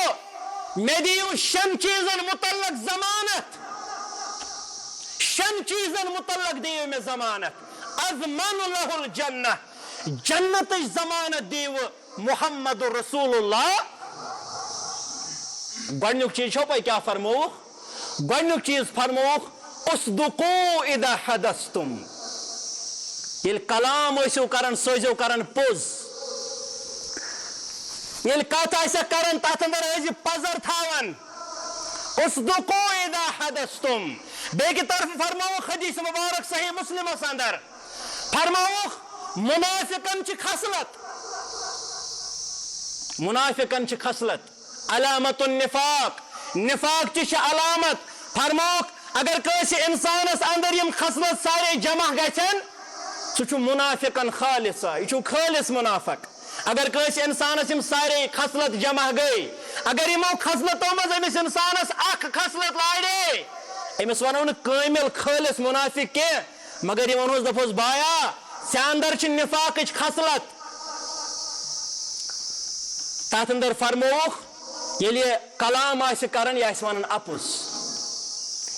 A: مےٚ دِیِو شٮ۪ن چیٖزن متعلق ضمانت شٮ۪ن چیٖزن متعلق دِیِو مےٚ ضمانت اضمن لہ الجنہ جنتٕچ ضمانت دیو محمد رسول اللہ گۄڈنیُک چیٖز چھو پاے کیٛاہ فرمووُکھ گۄڈنیُک چیٖز فرمووُکھ اصدقوا اذا حدثتم ییٚلہِ کلام ٲسِو کران سُہ ٲسۍزیو کران پوٚز ییٚلہِ کتھ آسٮ۪کھ کران تتھ اندر ٲسۍزِ پزر تھاوان اصدقوا اذا حدثتم بیٚکہِ طرفہٕ فرمووُکھ حدیث مبارک صحیح مسلمس اندر فرمووُکھ منافقن چھِ خصلت علامت النفاق نفاق چہِ چھِ علامت فرمووُکھ اگر کٲنٛسہِ اِنسانس اندر یِم خصلت سارے جمع گژھن سُہ چھُ منافقن خالصا یہِ چھُ خٲلص منافق اگر کٲنٛسہِ اِنسانس یِم سارے خصلت جمع گٔے اگر یِمو خصلتو منٛز أمِس اِنسانس اکھ خصلت لارے أمِس ونو نہٕ کٲمِل خٲلص منافق کینٛہہ مگر یہِ ونہوس دپہوس بایا ژےٚ اندر چھِ نفاقٕچ خصلت تتھ اندر فرمووُکھ ییٚلہِ یہِ کلام آسہِ کران یہِ آسہِ ونان اپُز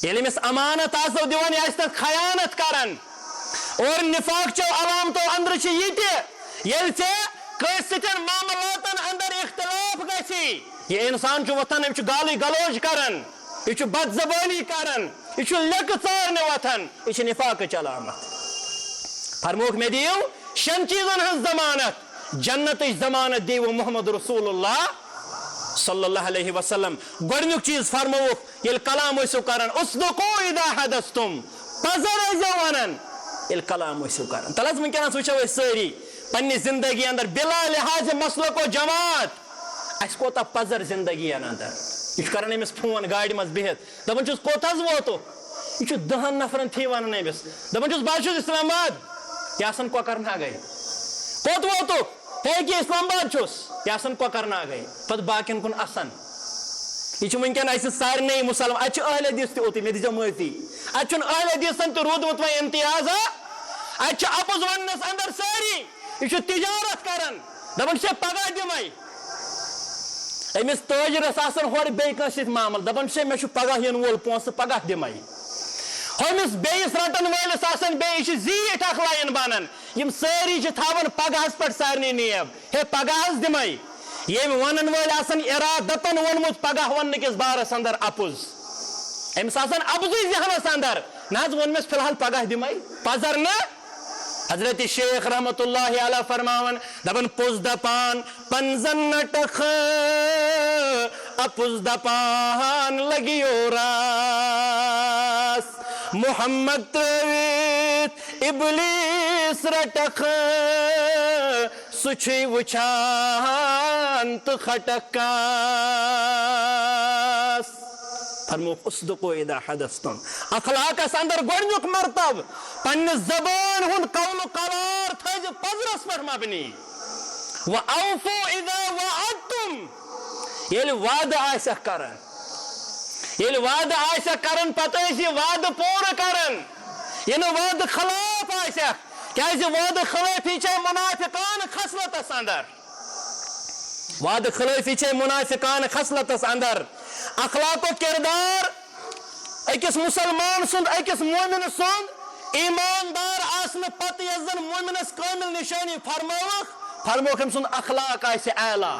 A: ییٚلہِ أمِس امانت آسو دِوان یہِ آسہِ تتھ خیانت کران اور نفاق چو علامتو اندر چھِ یہِ تہِ ییٚلہِ ژےٚ کٲنٛسہِ سۭتۍ معاملاتن اندر اختلاف گژھی یہِ انسان چھُ وۄتھان أمِس چھُ گالٕے گلوچ کران یہِ چھُ بد زبٲنی کران یہِ چھُ لیٚکہٕ ژارنہِ وۄتھان یہِ چھِ نفاقٕچ علامت فرمووُکھ مےٚ دِیِو شٮ۪ن چیٖزن ہٕنٛز ضمانت جنتٕچ ضمانت دیو محمد رسول اللہ صلی اللہ علیہ وسلم گۄڈنیُک چیٖز فرمووُکھ ییٚلہِ کلام ٲسِو کران اصدقوا اذا حدثتم پزر ٲسۍزیو ونان ییٚلہِ کلام ٲسِو کران تل حظ وٕنکیٚنس وٕچھو أسۍ سٲری پننہِ زندگی اندر بلا لحاظ مسلک و جماعت اسہِ کوتاہ پزر زندگی اندر یہِ چھُ کران أمِس فون گاڑِ منٛز بِہِتھ دپان چھُس کوٚت حظ ووتُکھ یہِ چھُ 10 نفرن تھی ونان أمِس دپان چھُس بہٕ حظ چھُس اسلام آباد یہِ آسان کۄکر ناگے کوٚت ووتُکھ ہے کہِ اسلام آباد چھُس یہِ آسان کۄکر ناگے پتہٕ باقین کُن اَسان یہِ چھُ وٕنکیٚن اسہِ سارنٕے مُسلمان اتہِ چھُ اہل حدیث تہِ اوتُے مےٚ دِژیو معٲفی اتہِ چھُنہٕ اہل حدیثن تہِ روٗدمُت وۄنۍ امتیازا اتہِ چھِ اپُز وننس اندر سٲری یہِ چھُ تجارت کران دپان چھِ پگاہ دِمے أمِس تٲجرس آسان ہورٕ بیٚیہِ کٲنٛسہِ سۭتۍ معاملہٕ دپان چھِ مےٚ چھُ پگاہ یِنہٕ وول پونٛسہٕ پگاہ دِمے ہُمِس بیٚیِس رٹن وٲلِس آسان بیٚیہِ یہِ چھِ زیٖٹھ اکھ لاین بنان یِم سٲری چھِ تھاوان پگہس پٮ۪ٹھ سارنٕے نیب ہے پگاہ حظ دِمے ییٚمۍ ونن وٲلۍ آسان ارادتن ووٚنمُت پگاہ وننہٕ کِس بارس اندر اپُز أمِس آسان اپزُے ذہنس اندر نہ حظ ووٚنمس فی الحال پگاہ دِمے پزر نہٕ حضرت شیخ رحمت اللہ علیہ فرماون دپان پوٚز دپان پنزن نٹخ اپُز دپان لگیو راس محمد ترٲوِتھ ابلیس رٹکھ سُہ چھُے وٕچھان تہٕ کھٹکاس فرمووُکھ اصدقوا اذا حدثتم اخلاقس اندر گۄڈنیُک مرتب پننہِ زبٲنۍ ہُنٛد قول و قرار تھٲیزِ پزرس پٮ۪ٹھ مبنی وأوفوا اذا وعدتم ییٚلہِ وعدٕ آسٮ۪کھ کران پتہٕ ٲسۍ یہِ وعدٕ پوٗرٕ کران یہِ نہٕ وعدٕ خلاف آسٮ۪کھ کیازِ وعدٕ خلٲفی چھے منافقان خصلتس اندر اخلاق و کردار أكس مسلمان سند أكس مؤمن سند ایماندار آسن پتہ یس زن مومنس کامل نشانی فرموک أمۍ سُنٛد اخلاق آسہِ اعلیٰ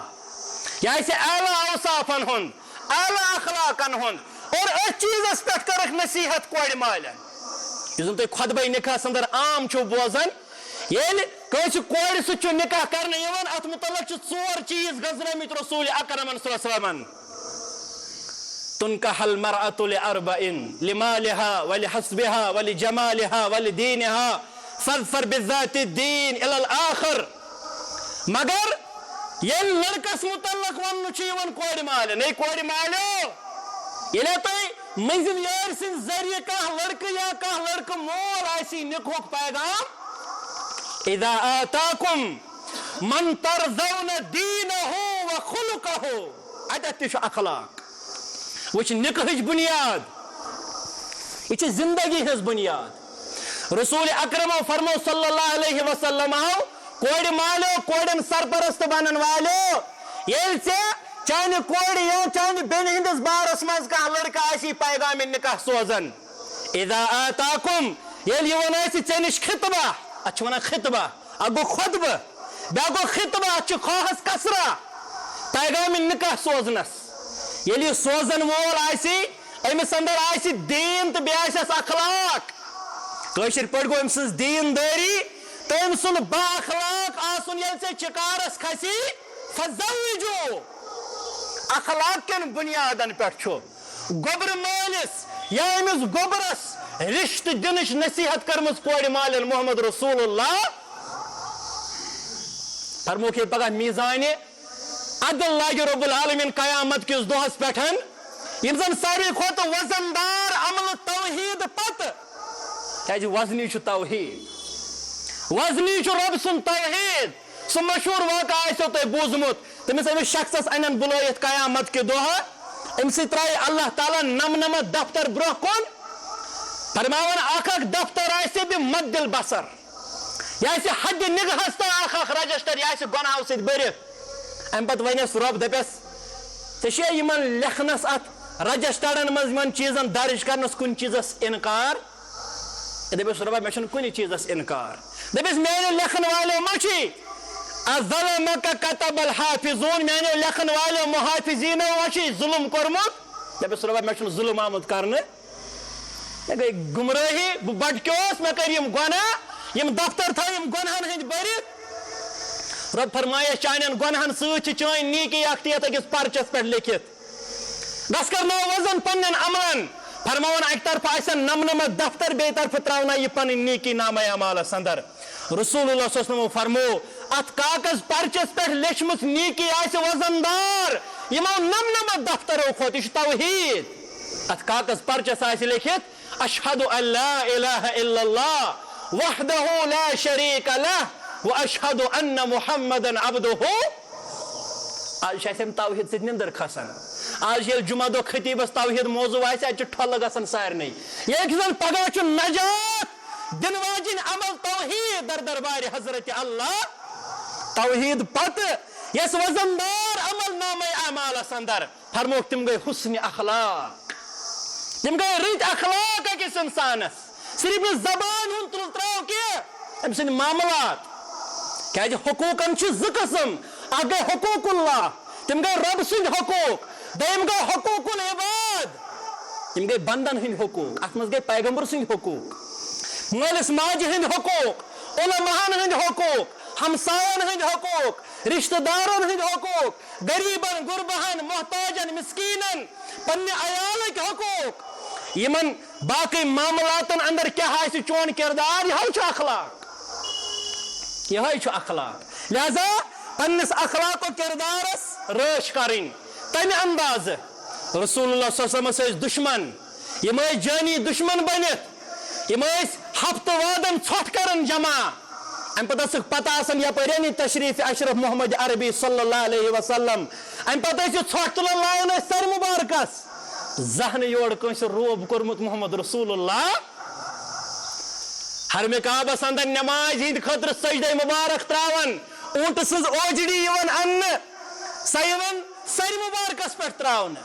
A: یہ آسہِ اعلیٰ اوصافن ہُنٛد اعلیٰ اخلاقن ہُنٛد اور أتھۍ چیٖزس پٮ۪ٹھ کٔرٕکھ نصیحت کورِ مالٮ۪ن یُس زن تُہۍ خۄطبَے نِکاحس انٛدر عام چھِو بوزان ییٚلہِ کٲنٛسہِ کورِ سۭتۍ چھُ نِکاح کرنہٕ یِوان اتھ متعلق چھِ ژور چیٖز گٔنٛزرٲمٕتۍ رسوٗلِ اکرمن صلی اللہ علیہ وسلمن تنكح المرأة لأربع لمالها ولحسبها ولجمالها ولدينها فاظفر بالذات الدين إلى الآخر مگر یل لڑکس متعلق ون چیون کور مال نئی کور مالو یل تھی منزل یار سن ذریعہ کھانا لڑکہ یا کھانا لڑکہ مول آسی نکوک پیغام اذا آتاکم من ترضون دینه و خلقه اتتش اخلاق وچ نکاح بنیاد یہ زندگی ہز بنیاد رسول اکرم فرمو صلی اللہ علیہ وسلم کوڑ مالو کوڑن سرپرست بنن والو یل چانہ کوڑ یا چانہ بین ہندس بارس مز کا لڑکہ آسی پیغام نکاح سوزن اذا آتاکم یل یون آسی چنش خطبہ اچھ ونا خطبہ اگو خطبہ بیاگو خطبہ اچھ خواہس کسرہ پیغام نکاح سوزنس یل یہ سوزن وول آسی امس اندر آسی دین تو بیس اخلاق کشر پہ گو امس دین داری تو ام سن با اخلاق آسن یل سے چکارس کھسی فزوجو اخلاق کن بنیادن پہ گوبر مالس یا امس گوبرس رشت دنش نصیحت کرمز کور مالن محمد رسول اللہ فرموک پگہ میزان عدل لاگہ رب العالمین قیامت کس دہس پہ یم زن ساروی کھوت وزندار عمل توحید پتہ کیا وزنی توحید وزنی رب سن توحید سہ مشہور واقعہ آسو تہ بوزمت تمس امس شخصس انن بلویت قیامت کے دہ ام سی ترائی اللہ تعالیٰ نمنمت دفتر برہ کن فرماون اخ دفتر آسہ بمد البصر یہ حد نگہس تہ اخ رجسٹر یہ گناہو ست برتھ ام پتہ ونس رب دپس ژے یمن لکھنس ات رجسٹرن مز یمن چیزن درج کرنس کن چیزس انکار دپس ربا مے چھُنہٕ کُنہِ چیزس انکار دپس میانیو لکھن والو مچھی اظلمک کتب الحافظون میانیو لکھن والو محافظینو مچھی ظلم کورمت دپس ربا مے چھُنہٕ ظلم آمت کرنہٕ مے گئی گمراہی بہ بٹکیوس مے کر یم گناہ یم دفتر تھا یم گناہن ہند برتھ رب فرمایا چانین گناہن سۭتۍ چھِ چٲنۍ نیکی اکھ تہِ یتھ أکِس پرچس پٮ۪ٹھ لیکھِتھ گژھ کرناو وزن پننٮ۪ن عملن فرماون اکہ طرف آسن نمنمت دفتر بی طرف تراونا یہ پن نیکی نامہ اعمالس اندر رسول اللہ صلی اللہ علیہ وسلم فرمو ات کاغذ پرچس پہ لیچمت نیکی آس وزندار یمو نمنمت دفترو کھوت یہ توحید ات کاغذ پرچس آس لیکھت اشہد ان لا الہ الا اللہ وحدہ لا شریک لہ واشہد ان محمدا عبدہ آج ہم توحید سے نندر کھسان آج یل جمعہ دو خطیبس توحید موضوع آسہ اتھ ٹھل گژھان سارنٕے یہ زن پگہ چھ نجات دن واجن عمل توحید در دربار حضرت اللہ توحید پتہ یس وزندار عمل نامہ اعمالس اندر فرموک تم گئی حسن اخلاق تم گئی رت اخلاق اکس انسانس صرف زبان ہند تل تراو کی ام سند معاملات کیا حقوقن چھ زٕ قسم اکھ گئی حقوق اللہ تم گئی رب سند حقوق دیم گئی حقوق العباد تم گئی بندن ہند حقوق ات مز گئی پیغمبر سند حقوق مالس ماجہ ہند حقوق علماءن ہند حقوق ہمساین ہند حقوق رشتہ دارن ہند حقوق غریبن غربہن محتاجن مسکینن پنہ عیالک حقوق یمن باقی معاملاتن اندر کیا آسہ چون کردار یہ اخلاق یہ اخلاق لہذا پنس اخلاق و کردارس رٲچھ کریں تمہ انداز رسول اللہ صلی اللہ علیہ وسلم سے دشمن یم جانی دشمن بنت یم ہفتہ وادن ژھۄٹھ کرن جمع ام پتہ پتہ آسان یپٲرۍ تشریف اشرف محمد عربی صلی اللہ علیہ وسلم ام پتہ ژھۄٹھ تلن لایان سر مبارکس زہن یور کنس روب کورمت محمد رسول اللہ حرم کعبس اندر نماز ہند خاطر سجدہ مبارک تراون اونٹ سز اوجڑی یون ان سہ یون سر مبارکس پہ تراون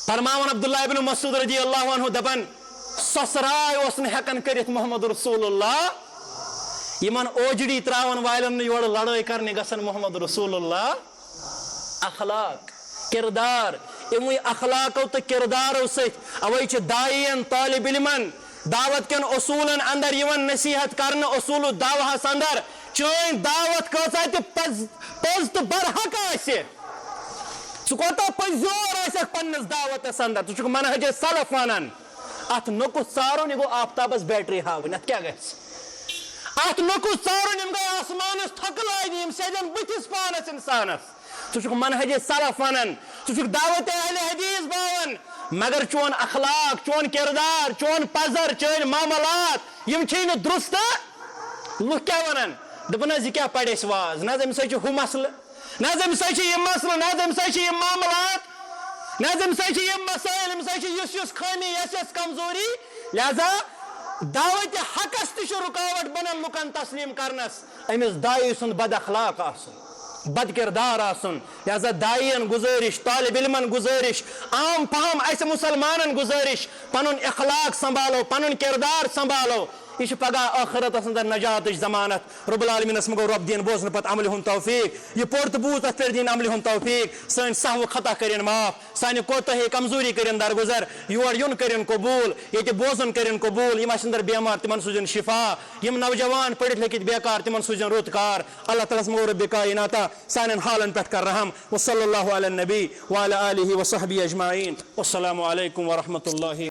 A: فرماون عبداللہ ابن مسعود رضی اللہ عنہ دپن سسراے اوس نہ ہیکن کرت محمد رسول اللہ یمن اوجڑی تراون والن یور لڑائی کرنے گژھن محمد رسول اللہ اخلاق کردار اموی اخلاقو تو کردارو ست اوے چھ دائین طالب علمن دعوت کن اصولن اندر یون نصیحت کرن اصول دعوہس اندر چون دعوت کۭژاہ تہِ پوٚز تہٕ برحق آسہِ ژٕ کوتاہ پٔزیور آسکھ پننس دعوتس اندر ژٕ چھُکھ منہج سلف ونان اتھ نوٚکُس ژارُن یہِ گوٚو آفتابس بیٹری ہاوٕنۍ اتھ کیاہ گژھِ اتھ نوٚکُس ژارُن یِم گٔے آسمانس تھکہٕ لاگہِ یِم سیدن بٕتھِس پانس انسانس ژٕ چھُکھ منہج سلف ونان ژٕ چھُکھ دعوت اہل حدیث باون مگر چون اخلاق چون کردار چون پزر چون معاملات یم چھی نہٕ درست لُکھ کیاہ ونان دپن حظ یہِ کیاہ پرِ اَسہِ واز نہ حظ أمِس حظ چھُ ہُہ مسلہٕ نہ حظ أمِس حظ چھِ یِم مسلہٕ نہ حظ أمِس حظ چھِ یِم معاملات نہ حظ أمِس حظ چھِ یِم مسائل أمِس حظ چھِ یُس خٲمی یۄس کمزوری لہذا دعوت حقس تہِ چھُ رُکاوٹ بنان لُکن تسلیم کرنس أمِس داعی سُنٛد بد اخلاق آسُن بد کردار آسن لہذا دائین گزارش طالب علمن گزارش عام فہم ایسے مسلمانن گزارش پنن اخلاق سنبھالو پنن کردار سنبھالو یہ پگہ آخرت اندر نجات ضمانت رب العالمین مگو رب دین بوزن پتہ عمل ہند توفیق یہ پور تو بوت ات پہ دین عمل ہند توفیق سن سہو خطا کرن معاف سانہ کوتاہی کمزوری کرن درگزر یور یون کرن قبول یہ بوزن کرن قبول یم اندر بیمار تمن سوزن شفا یم نوجوان پڑھت لکھت بیکار تمن سوزن روزگار اللہ تعالی مگو رب کائنات سان حالن پہ کر رحم وصلی اللہ علی النبی وعلی آلہ وصحبہ اجمعین والسلام علیکم ورحمۃ اللہ